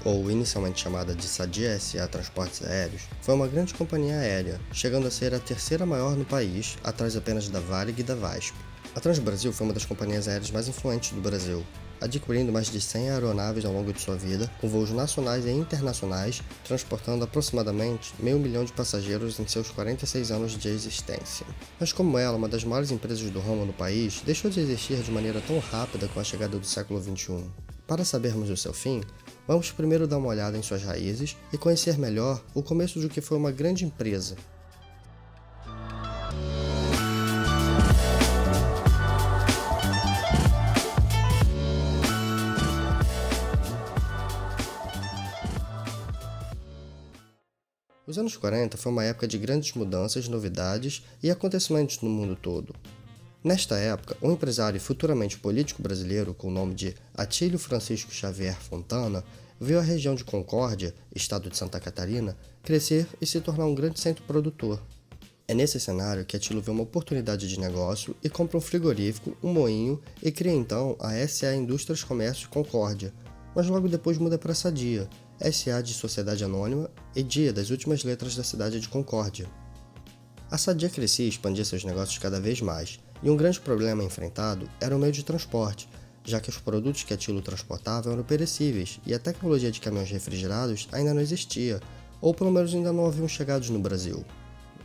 ou inicialmente chamada de Sadia S.A. Transportes Aéreos, foi uma grande companhia aérea, chegando a ser a terceira maior no país, atrás apenas da Varig e da VASP. A Transbrasil foi uma das companhias aéreas mais influentes do Brasil, adquirindo mais de 100 aeronaves ao longo de sua vida, com voos nacionais e internacionais, transportando aproximadamente 500.000 de passageiros em seus 46 anos de existência. Mas como ela, uma das maiores empresas do ramo no país, deixou de existir de maneira tão rápida com a chegada do século XXI? Para sabermos o seu fim, vamos primeiro dar uma olhada em suas raízes e conhecer melhor o começo de que foi uma grande empresa. Os anos 40 foi uma época de grandes mudanças, novidades e acontecimentos no mundo todo. Nesta época, um empresário e futuramente político brasileiro com o nome de Atílio Francisco Xavier Fontana viu a região de Concórdia, estado de Santa Catarina, crescer e se tornar um grande centro produtor. É nesse cenário que Atílio vê uma oportunidade de negócio e compra um frigorífico, um moinho e cria então a S.A. Indústrias Comércio Concórdia, mas logo depois muda para Sadia, S.A. de Sociedade Anônima e Dia das últimas letras da cidade de Concórdia. A Sadia crescia e expandia seus negócios cada vez mais, e um grande problema enfrentado era o meio de transporte, já que os produtos que Atílio transportava eram perecíveis e a tecnologia de caminhões refrigerados ainda não existia, ou pelo menos ainda não haviam chegado no Brasil.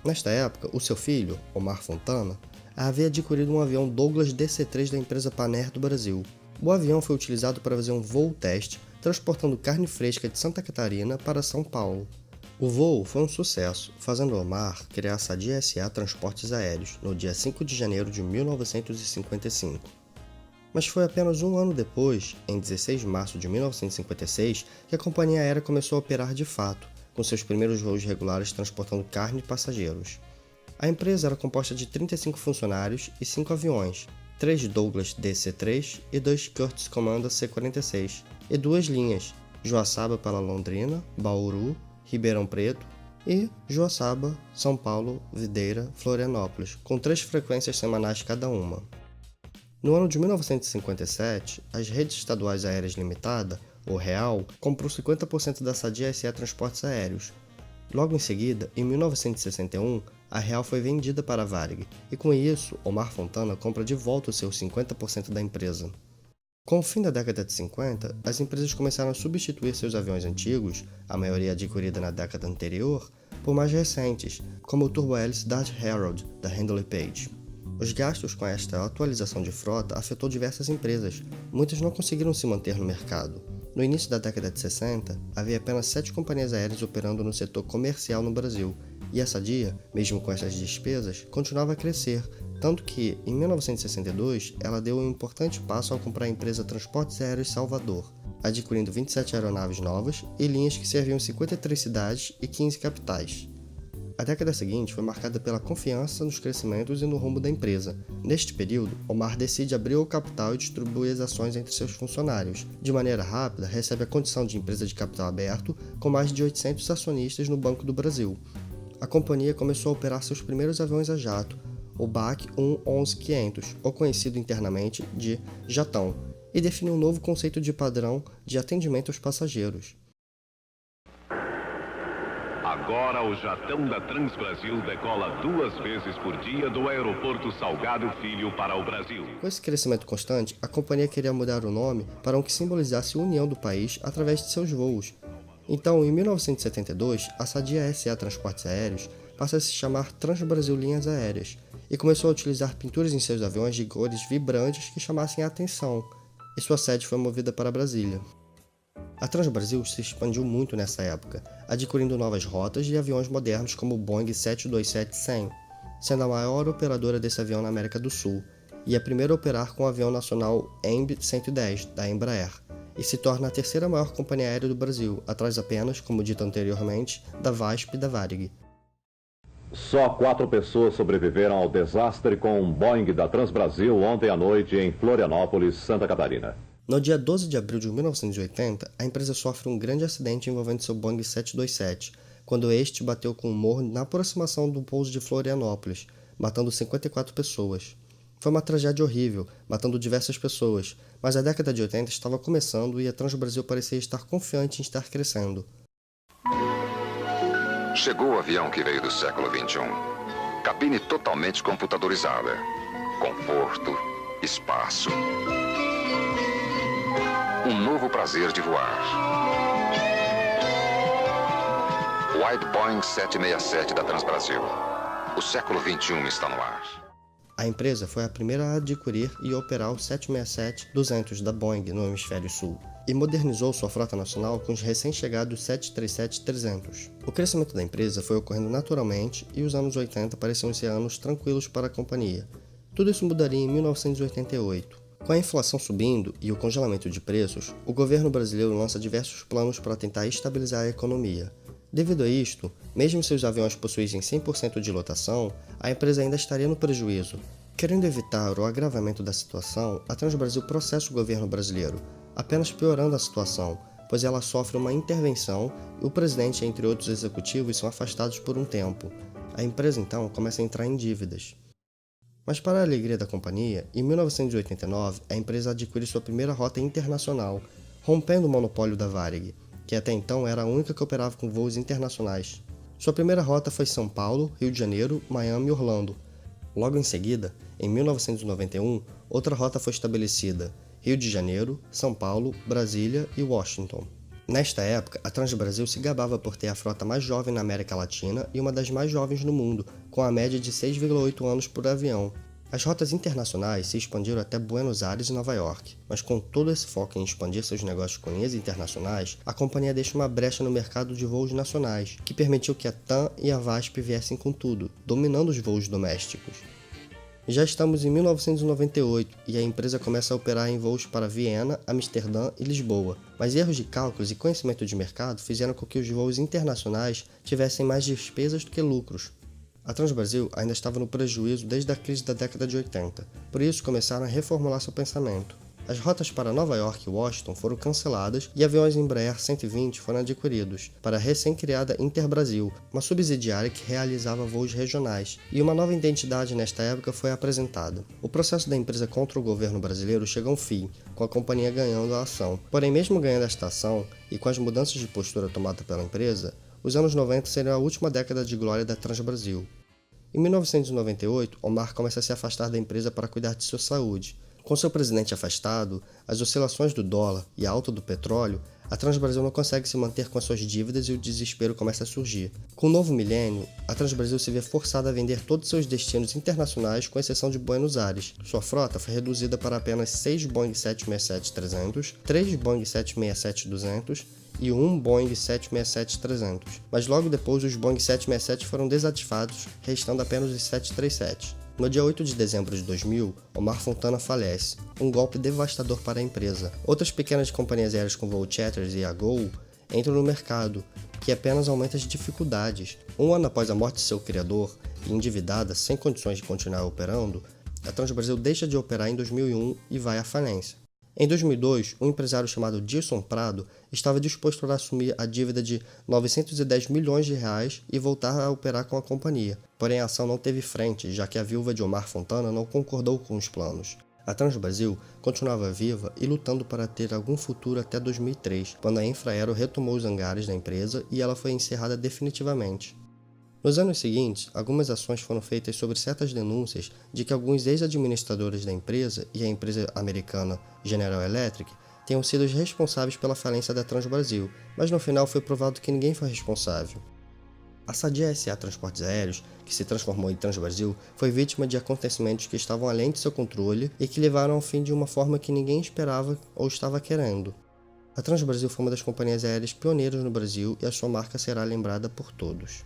Nesta época, o seu filho, Omar Fontana, havia adquirido um avião Douglas DC-3 da empresa Panair do Brasil. O avião foi utilizado para fazer um voo teste, transportando carne fresca de Santa Catarina para São Paulo. O voo foi um sucesso, fazendo Omar criar a Sadia S.A. Transportes Aéreos no dia 5 de janeiro de 1955. Mas foi apenas um ano depois, em 16 de março de 1956, que a companhia aérea começou a operar de fato, com seus primeiros voos regulares transportando carne e passageiros. A empresa era composta de 35 funcionários e 5 aviões, 3 Douglas DC-3 e 2 Curtiss Commander C-46, e 2 linhas, Joaçaba para Londrina, Bauru, Ribeirão Preto e Joaçaba, São Paulo, Videira, Florianópolis, com 3 frequências semanais cada uma. No ano de 1957, as Redes Estaduais Aéreas Limitada, ou REAL, comprou 50% da Sadia S.A. Transportes Aéreos. Logo em seguida, em 1961, a REAL foi vendida para a Varig, e com isso, Omar Fontana compra de volta os seus 50% da empresa. Com o fim da década de 50, as empresas começaram a substituir seus aviões antigos, a maioria adquirida na década anterior, por mais recentes, como o turbohélice Dart Herald, da Handley Page. Os gastos com esta atualização de frota afetou diversas empresas, muitas não conseguiram se manter no mercado. No início da década de 60, havia apenas 7 companhias aéreas operando no setor comercial no Brasil, e a Sadia, mesmo com essas despesas, continuava a crescer, tanto que, em 1962, ela deu um importante passo ao comprar a empresa Transportes Aéreos Salvador, adquirindo 27 aeronaves novas e linhas que serviam 53 cidades e 15 capitais. A década seguinte foi marcada pela confiança nos crescimentos e no rumo da empresa. Neste período, Omar decide abrir o capital e distribuir as ações entre seus funcionários. De maneira rápida, recebe a condição de empresa de capital aberto, com mais de 800 acionistas no Banco do Brasil. A companhia começou a operar seus primeiros aviões a jato, o BAC 11500, ou conhecido internamente de Jatão, e definiu um novo conceito de padrão de atendimento aos passageiros. Agora o Jatão da Transbrasil decola 2 vezes por dia do aeroporto Salgado Filho para o Brasil. Com esse crescimento constante, a companhia queria mudar o nome para um que simbolizasse a união do país através de seus voos. Então, em 1972, a Sadia S.A. Transportes Aéreos passa a se chamar Transbrasil Linhas Aéreas e começou a utilizar pinturas em seus aviões de cores vibrantes que chamassem a atenção, e sua sede foi movida para Brasília. A Transbrasil se expandiu muito nessa época, adquirindo novas rotas e aviões modernos como o Boeing 727-100, sendo a maior operadora desse avião na América do Sul, e a primeira a operar com o avião nacional EMB 110, da Embraer, e se torna a terceira maior companhia aérea do Brasil, atrás apenas, como dito anteriormente, da VASP e da Varig. Só 4 pessoas sobreviveram ao desastre com um Boeing da Transbrasil ontem à noite em Florianópolis, Santa Catarina. No dia 12 de abril de 1980, a empresa sofre um grande acidente envolvendo seu Boeing 727, quando este bateu com um morro na aproximação do pouso de Florianópolis, matando 54 pessoas. Foi uma tragédia horrível, matando diversas pessoas, mas a década de 80 estava começando e a Transbrasil parecia estar confiante em estar crescendo. Chegou o avião que veio do século XXI. Cabine totalmente computadorizada. Conforto, espaço. Um novo prazer de voar. Wide Boeing 767 da Transbrasil. O século XXI está no ar. A empresa foi a primeira a adquirir e operar o 767-200 da Boeing no Hemisfério Sul e modernizou sua frota nacional com os recém-chegados 737-300. O crescimento da empresa foi ocorrendo naturalmente e os anos 80 pareciam ser anos tranquilos para a companhia. Tudo isso mudaria em 1988. Com a inflação subindo e o congelamento de preços, o governo brasileiro lança diversos planos para tentar estabilizar a economia. Devido a isto, mesmo se os aviões possuíssem 100% de lotação, a empresa ainda estaria no prejuízo. Querendo evitar o agravamento da situação, a Transbrasil processa o governo brasileiro, apenas piorando a situação, pois ela sofre uma intervenção e o presidente, entre outros executivos, são afastados por um tempo. A empresa então começa a entrar em dívidas. Mas para a alegria da companhia, em 1989 a empresa adquire sua primeira rota internacional, rompendo o monopólio da Varig, que até então era a única que operava com voos internacionais. Sua primeira rota foi São Paulo, Rio de Janeiro, Miami e Orlando. Logo em seguida, em 1991, outra rota foi estabelecida: Rio de Janeiro, São Paulo, Brasília e Washington. Nesta época, a Transbrasil se gabava por ter a frota mais jovem na América Latina e uma das mais jovens no mundo, com a média de 6,8 anos por avião. As rotas internacionais se expandiram até Buenos Aires e Nova York, mas com todo esse foco em expandir seus negócios com linhas internacionais, a companhia deixa uma brecha no mercado de voos nacionais, que permitiu que a TAM e a VASP viessem com tudo, dominando os voos domésticos. Já estamos em 1998 e a empresa começa a operar em voos para Viena, Amsterdã e Lisboa, mas erros de cálculos e conhecimento de mercado fizeram com que os voos internacionais tivessem mais despesas do que lucros. A Transbrasil ainda estava no prejuízo desde a crise da década de 80, por isso começaram a reformular seu pensamento. As rotas para Nova York e Washington foram canceladas e aviões Embraer 120 foram adquiridos para a recém-criada Interbrasil, uma subsidiária que realizava voos regionais, e uma nova identidade nesta época foi apresentada. O processo da empresa contra o governo brasileiro chega ao fim, com a companhia ganhando a ação. Porém, mesmo ganhando esta ação e com as mudanças de postura tomadas pela empresa, os anos 90 seriam a última década de glória da Transbrasil. Em 1998, Omar começa a se afastar da empresa para cuidar de sua saúde. Com seu presidente afastado, as oscilações do dólar e a alta do petróleo, a Transbrasil não consegue se manter com as suas dívidas e o desespero começa a surgir. Com o novo milênio, a Transbrasil se vê forçada a vender todos seus destinos internacionais, com exceção de Buenos Aires. Sua frota foi reduzida para apenas 6 Boeing 767-300, 3 Boeing 767-200 e um Boeing 767-300, mas logo depois os Boeing 767 foram desativados, restando apenas os 737. No dia 8 de dezembro de 2000, Omar Fontana falece, um golpe devastador para a empresa. Outras pequenas companhias aéreas com voo charters e a Gol entram no mercado, que apenas aumenta as dificuldades. Um ano após a morte de seu criador, e endividada, sem condições de continuar operando, a Transbrasil deixa de operar em 2001 e vai à falência. Em 2002, um empresário chamado Dilson Prado estava disposto a assumir a dívida de 910 milhões de reais e voltar a operar com a companhia. Porém, a ação não teve frente, já que a viúva de Omar Fontana não concordou com os planos. A Transbrasil continuava viva e lutando para ter algum futuro até 2003, quando a Infraero retomou os hangares da empresa e ela foi encerrada definitivamente. Nos anos seguintes, algumas ações foram feitas sobre certas denúncias de que alguns ex-administradores da empresa e a empresa americana General Electric tenham sido os responsáveis pela falência da Transbrasil, mas no final foi provado que ninguém foi responsável. A Sadia S.A. Transportes Aéreos, que se transformou em Transbrasil, foi vítima de acontecimentos que estavam além de seu controle e que levaram ao fim de uma forma que ninguém esperava ou estava querendo. A Transbrasil foi uma das companhias aéreas pioneiras no Brasil e a sua marca será lembrada por todos.